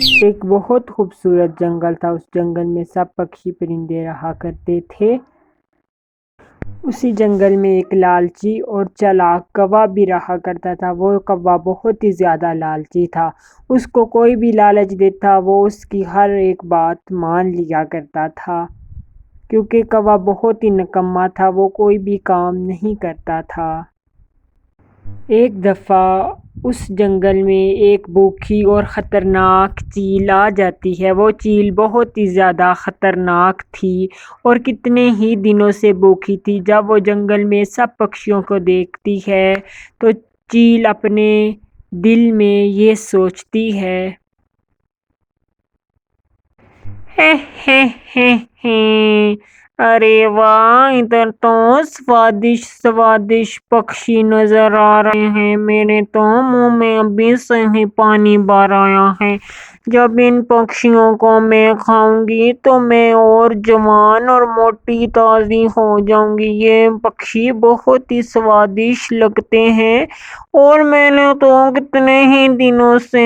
ایک بہت خوبصورت جنگل تھا۔ اس جنگل میں سب پکشی پرندے رہا کرتے تھے۔ اسی جنگل میں ایک لالچی اور چالاک کوا بھی رہا کرتا تھا۔ وہ کوا بہت ہی زیادہ لالچی تھا۔ اس کو کوئی بھی لالچ دیتا وہ اس کی ہر ایک بات مان لیا کرتا تھا، کیونکہ کوا بہت ہی نکما تھا، وہ کوئی بھی کام نہیں کرتا تھا۔ ایک دفعہ اس جنگل میں ایک بھوکی اور خطرناک چیل آ جاتی ہے۔ وہ چیل بہت ہی زیادہ خطرناک تھی اور کتنے ہی دنوں سے بھوکی تھی۔ جب وہ جنگل میں سب پکشیوں کو دیکھتی ہے تو چیل اپنے دل میں یہ سوچتی ہے، ارے واہ، ادھر تو سوادشٹ پکشی نظر آ رہے ہیں۔ میرے تو منہ میں ابھی سے ہی پانی بھر آیا ہے۔ جب ان پکشیوں کو میں کھاؤں گی تو میں اور جوان اور موٹی تازی ہو جاؤں گی۔ یہ پکشی بہت ہی سوادشٹ لگتے ہیں اور میں نے تو کتنے ہی دنوں سے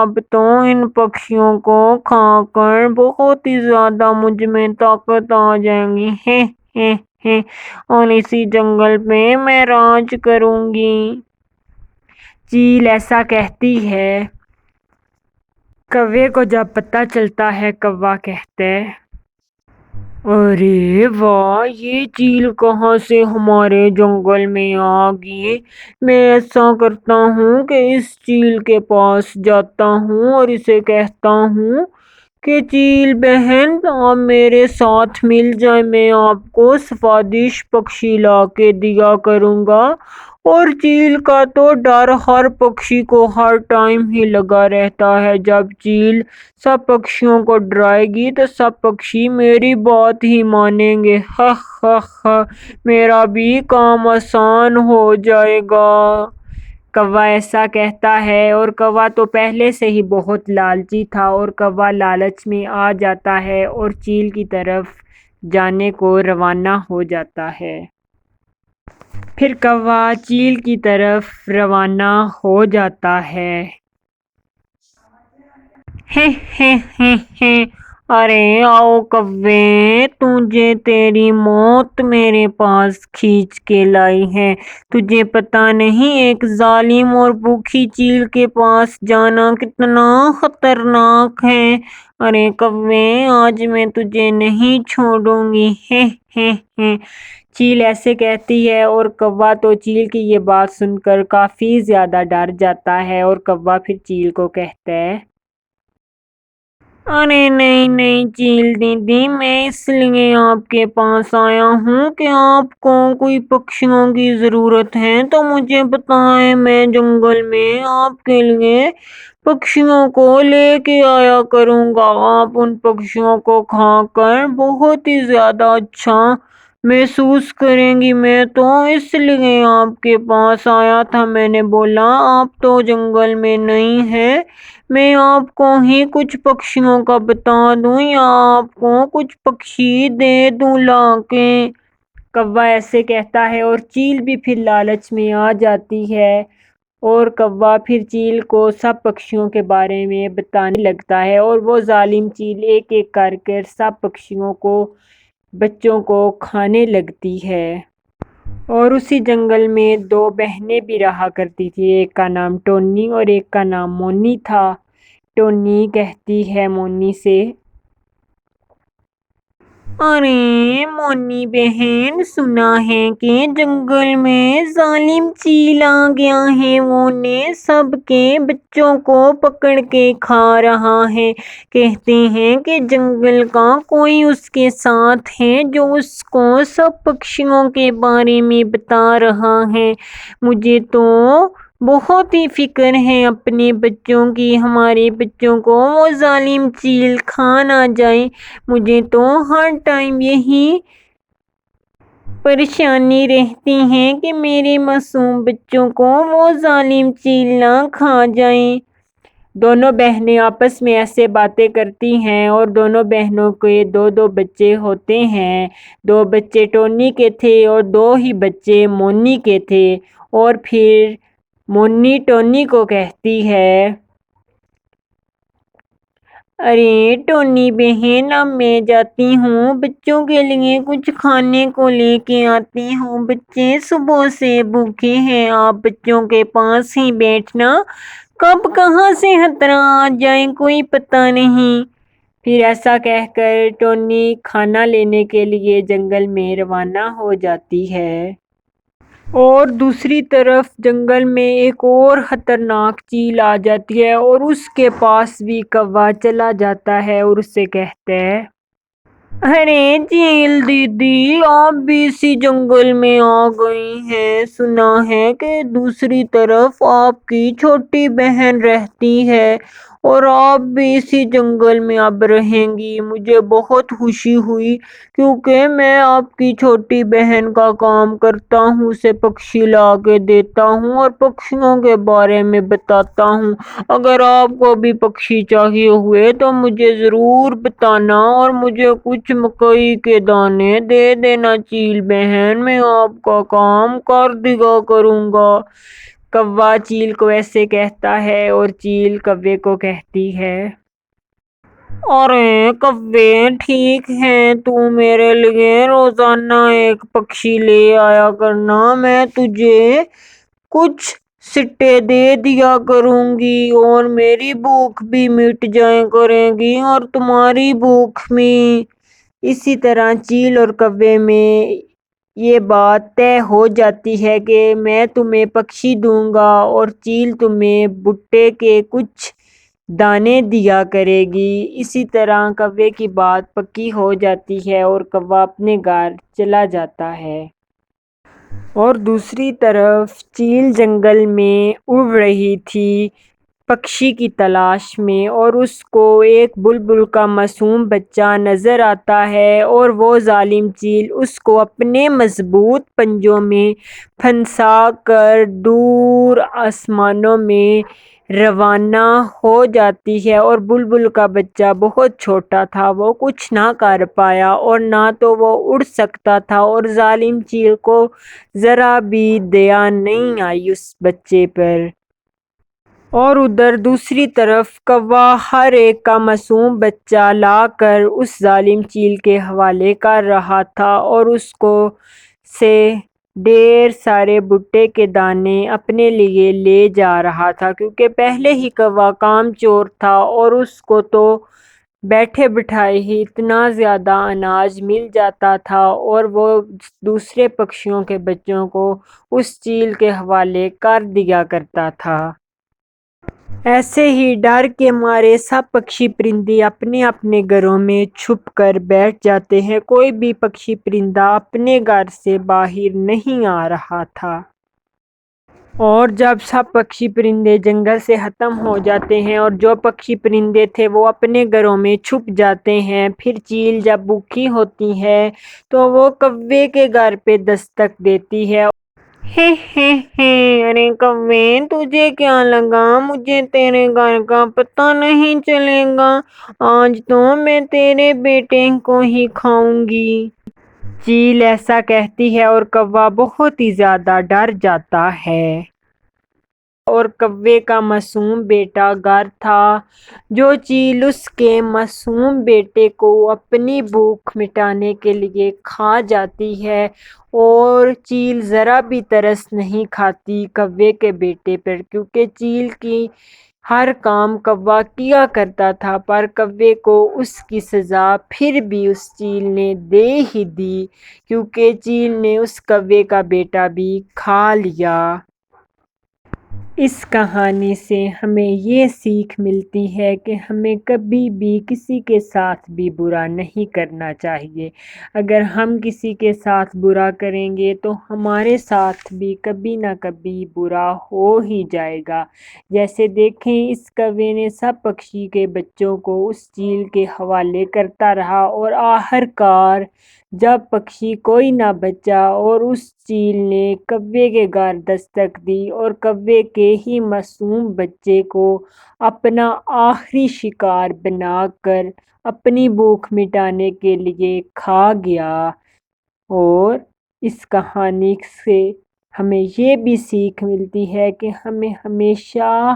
اب تو ان پکشیوں کو کھا کر بہت ہی زیادہ مجھ میں طاقت آ جائے گی، اور اسی جنگل پہ میں راج کروں گی۔ چیل ایسا کہتی ہے۔ کوے کو جب پتہ چلتا ہے، کوا کہتا ہے، ارے واہ، یہ چیل کہاں سے ہمارے جنگل میں آ گئی؟ میں ایسا کرتا ہوں کہ اس چیل کے پاس جاتا ہوں اور اسے کہتا ہوں کہ چیل بہن، آپ میرے ساتھ مل جائیں، میں آپ کو سوادشٹ پکشی لا کے دیا کروں گا۔ اور چیل کا تو ڈر ہر پکشی کو ہر ٹائم ہی لگا رہتا ہے۔ جب چیل سب پکشیوں کو ڈرائے گی تو سب پکشی میری بات ہی مانیں گے، میرا بھی کام آسان ہو جائے گا۔ کوا ایسا کہتا ہے، اور کوا تو پہلے سے ہی بہت لالچی تھا، اور کوا لالچ میں آ جاتا ہے اور چیل کی طرف جانے کو روانہ ہو جاتا ہے۔ پھر کوا چیل کی طرف روانہ ہو جاتا ہے۔ ارے آؤ کوے، تجھے تیری موت میرے پاس کھینچ کے لائی ہے۔ تجھے پتہ نہیں ایک ظالم اور بھوکی چیل کے پاس جانا کتنا خطرناک ہے؟ ارے کوے، آج میں تجھے نہیں چھوڑوں گی۔ چیل ایسے کہتی ہے، اور کوا تو چیل کی یہ بات سن کر کافی زیادہ ڈر جاتا ہے، اور کوا پھر چیل کو کہتا ہے، ارے نہیں چیل دیدی، میں اس لیے آپ کے پاس آیا ہوں کہ آپ کو کوئی پکشیوں کی ضرورت ہے تو مجھے بتائیں، میں جنگل میں آپ کے لیے پکشیوں کو لے کے آیا کروں گا۔ آپ ان پکشیوں کو کھا کر بہت ہی زیادہ اچھا محسوس کریں گی۔ میں تو اس لیے آپ کے پاس آیا تھا، میں نے بولا آپ تو جنگل میں نہیں ہیں، میں آپ کو ہی کچھ پکشیوں کا بتا دوں یا آپ کو کچھ پکشی دے دوں لا کے۔ کوا ایسے کہتا ہے، اور چیل بھی پھر لالچ میں آ جاتی ہے، اور کوا پھر چیل کو سب پکشیوں کے بارے میں بتانے لگتا ہے، اور وہ ظالم چیل ایک ایک کر کے سب پکشیوں کو، بچوں کو کھانے لگتی ہے۔ اور اسی جنگل میں دو بہنیں بھی رہا کرتی تھی، ایک کا نام ٹونی اور ایک کا نام مونی تھا۔ ٹونی کہتی ہے مونی سے، ارے مونی بہن، سنا ہے کہ جنگل میں ظالم چیل آ گیا ہے، وہ نے سب کے بچوں کو پکڑ کے کھا رہا ہے۔ کہتے ہیں کہ جنگل کا کوئی اس کے ساتھ ہے جو اس کو سب پکشیوں کے بارے میں بتا رہا ہے۔ مجھے تو بہت ہی فکر ہے اپنے بچوں کی، ہمارے بچوں کو وہ ظالم چیل کھا نہ جائے۔ مجھے تو ہر ٹائم یہی پریشانی رہتی ہے کہ میرے معصوم بچوں کو وہ ظالم چیل نہ کھا جائے۔ دونوں بہنیں آپس میں ایسے باتیں کرتی ہیں، اور دونوں بہنوں کے دو دو بچے ہوتے ہیں۔ دو بچے ٹونی کے تھے اور دو ہی بچے مونی کے تھے، اور پھر مونی ٹونی کو کہتی ہے، ارے ٹونی بہن، اب میں جاتی ہوں، بچوں کے لیے کچھ کھانے کو لے کے آتی ہوں۔ بچے صبح سے بھوکے ہیں، آپ بچوں کے پاس ہی بیٹھنا، کب کہاں سے خطرہ آ جائے کوئی پتہ نہیں۔ پھر ایسا کہہ کر ٹونی کھانا لینے کے لیے جنگل میں روانہ ہو جاتی ہے۔ اور دوسری طرف جنگل میں ایک اور خطرناک چیل آ جاتی ہے اور اس کے پاس بھی کوا چلا جاتا ہے اور اسے کہتا ہے، ارے چیل دیدی، آپ بھی اسی جنگل میں آ گئی ہیں، سنا ہے کہ دوسری طرف آپ کی چھوٹی بہن رہتی ہے اور آپ بھی اسی جنگل میں اب رہیں گی۔ مجھے بہت خوشی ہوئی کیونکہ میں آپ کی چھوٹی بہن کا کام کرتا ہوں، اسے پکشی لا کے دیتا ہوں اور پکشیوں کے بارے میں بتاتا ہوں۔ اگر آپ کو بھی پکشی چاہیے ہوئے تو مجھے ضرور بتانا اور مجھے کچھ مکئی کے دانے دے دینا چیل بہن، میں آپ کا کام کر دیا کروں گا۔ کوا چیل کو ایسے کہتا ہے اور چیل کوے کو کہتی ہے، ارے کوے، ٹھیک ہے، تو میرے لیے روزانہ ایک پکشی لے آیا کرنا، میں تجھے کچھ سٹے دے دیا کروں گی اور میری بھوک بھی مٹ جائے کرے گی اور تمہاری بھوک بھی۔ اسی طرح چیل اور کوے میں یہ بات طے ہو جاتی ہے کہ میں تمہیں پکشی دوں گا اور چیل تمہیں بھٹے کے کچھ دانے دیا کرے گی۔ اسی طرح کوے کی بات پکی ہو جاتی ہے اور کوا اپنے گھر چلا جاتا ہے۔ اور دوسری طرف چیل جنگل میں اڑ رہی تھی پکشی کی تلاش میں اور اس کو ایک بلبل کا معصوم بچہ نظر آتا ہے اور وہ ظالم چیل اس کو اپنے مضبوط پنجوں میں پھنسا کر دور آسمانوں میں روانہ ہو جاتی ہے۔ اور بلبل کا بچہ بہت چھوٹا تھا، وہ کچھ نہ کر پایا اور نہ تو وہ اڑ سکتا تھا اور ظالم چیل کو ذرا بھی دیا نہیں آئی اس بچے پر۔ اور ادھر دوسری طرف کوا ہر ایک کا معصوم بچہ لا کر اس ظالم چیل کے حوالے کر رہا تھا اور اس کو سے ڈھیر سارے بھٹے کے دانے اپنے لیے لے جا رہا تھا، کیونکہ پہلے ہی کوا کام چور تھا اور اس کو تو بیٹھے بٹھائے ہی اتنا زیادہ اناج مل جاتا تھا اور وہ دوسرے پکشیوں کے بچوں کو اس چیل کے حوالے کر دیا کرتا تھا۔ ایسے ہی ڈر کے مارے سب پکشی پرندے اپنے اپنے گھروں میں چھپ کر بیٹھ جاتے ہیں، کوئی بھی پکشی پرندہ اپنے گھر سے باہر نہیں آ رہا تھا۔ اور جب سب پکشی پرندے جنگل سے ختم ہو جاتے ہیں اور جو پکشی پرندے تھے وہ اپنے گھروں میں چھپ جاتے ہیں، پھر چیل جب بھوکی ہوتی ہے تو وہ کوے کے گھر پہ دستک دیتی ہے۔ ارے کوے، تجھے کیا لگا مجھے تیرے گھر کا پتہ نہیں چلے گا؟ آج تو میں تیرے بیٹے کو ہی کھاؤں گی۔ چیل ایسا کہتی ہے اور کوا بہت ہی زیادہ ڈر جاتا ہے۔ اور کوے کا معصوم بیٹا گھر تھا جو چیل اس کے معصوم بیٹے کو اپنی بھوک مٹانے کے لیے کھا جاتی ہے اور چیل ذرا بھی ترس نہیں کھاتی کوے کے بیٹے پر، کیونکہ چیل کی ہر کام کوا کیا کرتا تھا، پر کوے کو اس کی سزا پھر بھی اس چیل نے دے ہی دی کیونکہ چیل نے اس کوے کا بیٹا بھی کھا لیا۔ اس کہانی سے ہمیں یہ سیکھ ملتی ہے کہ ہمیں کبھی بھی کسی کے ساتھ بھی برا نہیں کرنا چاہیے۔ اگر ہم کسی کے ساتھ برا کریں گے تو ہمارے ساتھ بھی کبھی نہ کبھی برا ہو ہی جائے گا۔ جیسے دیکھیں، اس کوے نے سب پکشی کے بچوں کو اس چیل کے حوالے کرتا رہا اور آخرکار جب پکشی کوئی نہ بچا اور اس چیل نے کوے کے گھر دستک دی اور کوے کے ہی معصوم بچے کو اپنا آخری شکار بنا کر اپنی بھوک مٹانے کے لیے کھا گیا۔ اور اس کہانی سے ہمیں یہ بھی سیکھ ملتی ہے کہ ہمیں ہمیشہ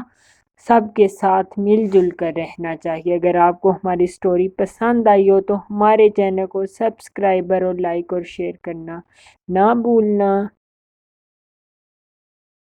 سب کے ساتھ مل جل کر رہنا چاہیے۔ اگر آپ کو ہماری سٹوری پسند آئی ہو تو ہمارے چینل کو سبسکرائبر اور لائک اور شیئر کرنا نہ بھولنا۔